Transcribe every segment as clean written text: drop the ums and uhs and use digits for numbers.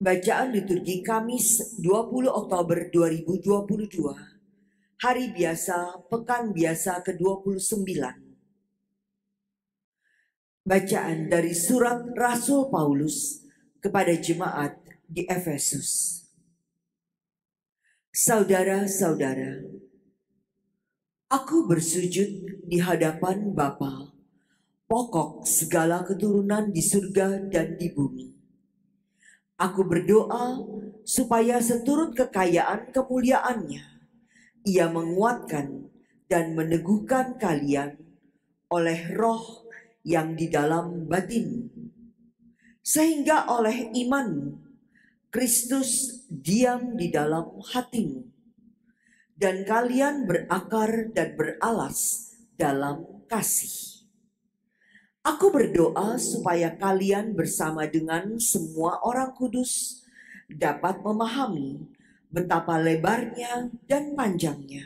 Bacaan liturgi Kamis 20 Oktober 2022, Hari Biasa, Pekan Biasa ke-29. Bacaan dari surat Rasul Paulus kepada jemaat di Efesus. Saudara-saudara, aku bersujud di hadapan Bapa, pokok segala keturunan di surga dan di bumi. Aku berdoa supaya seturut kekayaan kemuliaannya, Ia menguatkan dan meneguhkan kalian oleh roh yang di dalam batinmu, sehingga oleh imanmu Kristus diam di dalam hatimu, dan kalian berakar dan beralas dalam kasih. Aku berdoa supaya kalian bersama dengan semua orang kudus dapat memahami betapa lebarnya dan panjangnya,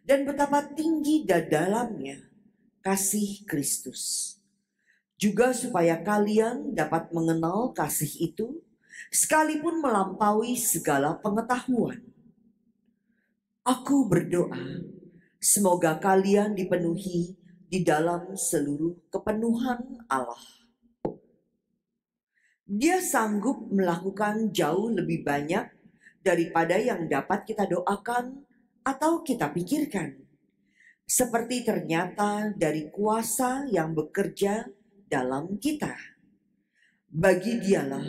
dan betapa tinggi dan dalamnya kasih Kristus. Juga supaya kalian dapat mengenal kasih itu, sekalipun melampaui segala pengetahuan. Aku berdoa, semoga kalian dipenuhi di dalam seluruh kepenuhan Allah. Dia sanggup melakukan jauh lebih banyak daripada yang dapat kita doakan atau kita pikirkan, seperti ternyata dari kuasa yang bekerja dalam kita. Bagi Dialah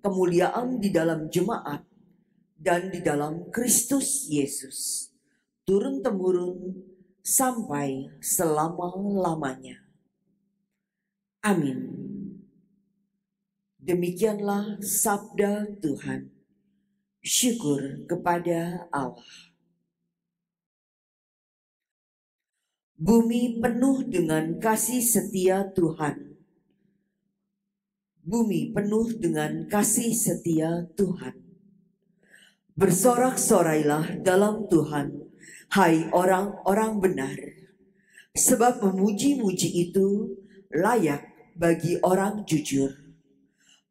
kemuliaan di dalam jemaat dan di dalam Kristus Yesus, turun-temurun sampai selama-lamanya. Amin. Demikianlah sabda Tuhan. Syukur kepada Allah. Bumi penuh dengan kasih setia Tuhan. Bumi penuh dengan kasih setia Tuhan. Bersorak-sorailah dalam Tuhan, hai orang-orang benar, sebab memuji-muji itu layak bagi orang jujur.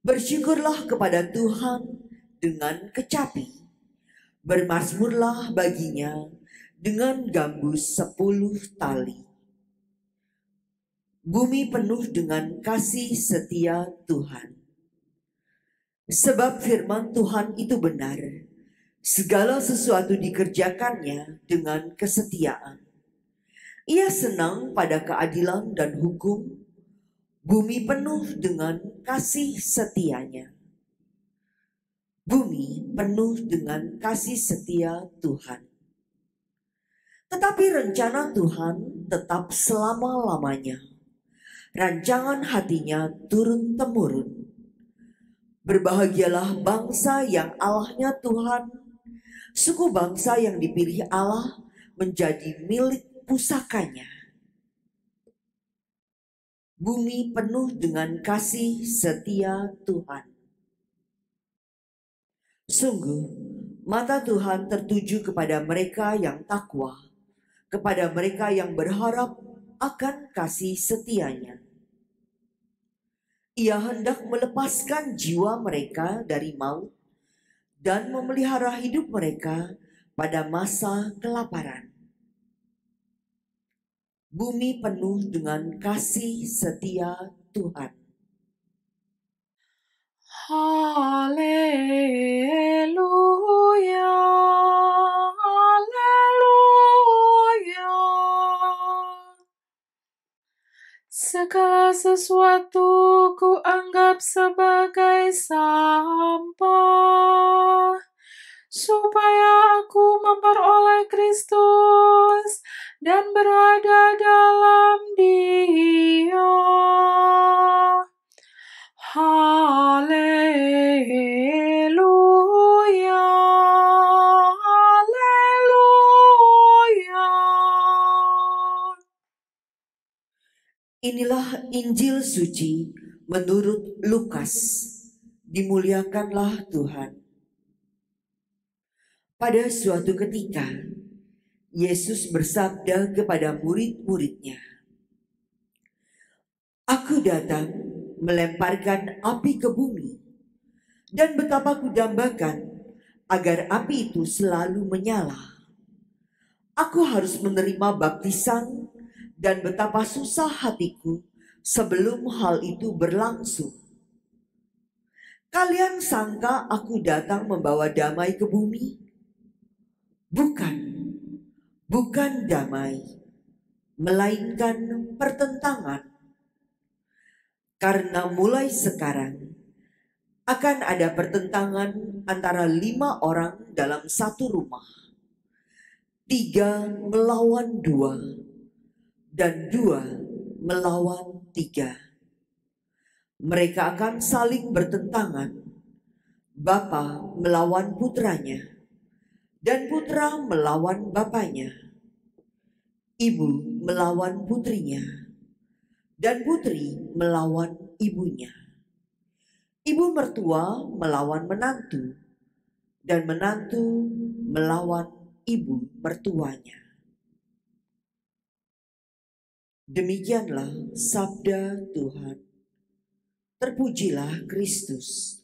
Bersyukurlah kepada Tuhan dengan kecapi, bermazmurlah baginya dengan gambus 10 tali. Bumi penuh dengan kasih setia Tuhan. Sebab firman Tuhan itu benar, segala sesuatu dikerjakannya dengan kesetiaan. Ia senang pada keadilan dan hukum, bumi penuh dengan kasih setianya. Bumi penuh dengan kasih setia Tuhan. Tetapi rencana Tuhan tetap selama-lamanya. Rancangan hatinya turun-temurun. Berbahagialah bangsa yang Allahnya Tuhan, suku bangsa yang dipilih Allah menjadi milik pusakanya. Bumi penuh dengan kasih setia Tuhan. Sungguh, mata Tuhan tertuju kepada mereka yang takwa, kepada mereka yang berharap akan kasih setianya. Ia hendak melepaskan jiwa mereka dari maut dan memelihara hidup mereka pada masa kelaparan. Bumi penuh dengan kasih setia Tuhan. Haleluya, haleluya. Segala sesuatu ku anggap sebagai sampah, supaya aku memperoleh Kristus dan berada dalam Dia. Haleluya, haleluya. Inilah Injil suci menurut Lukas. Dimuliakanlah Tuhan. Pada suatu ketika, Yesus bersabda kepada murid-muridnya, "Aku datang melemparkan api ke bumi, Dan betapa kudambakan agar api itu selalu menyala. Aku harus menerima baptisan dan betapa susah hatiku sebelum hal itu berlangsung. Kalian sangka aku datang membawa damai ke bumi? Bukan, bukan damai, melainkan pertentangan. Karena mulai sekarang akan ada pertentangan antara 5 orang dalam satu rumah. 3 melawan 2 dan 2 melawan 3. Mereka akan saling bertentangan. Bapa melawan putranya dan putra melawan bapanya. Ibu melawan putrinya dan putri melawan ibunya. Ibu mertua melawan menantu dan menantu melawan ibu mertuanya. Demikianlah sabda Tuhan. Terpujilah Kristus.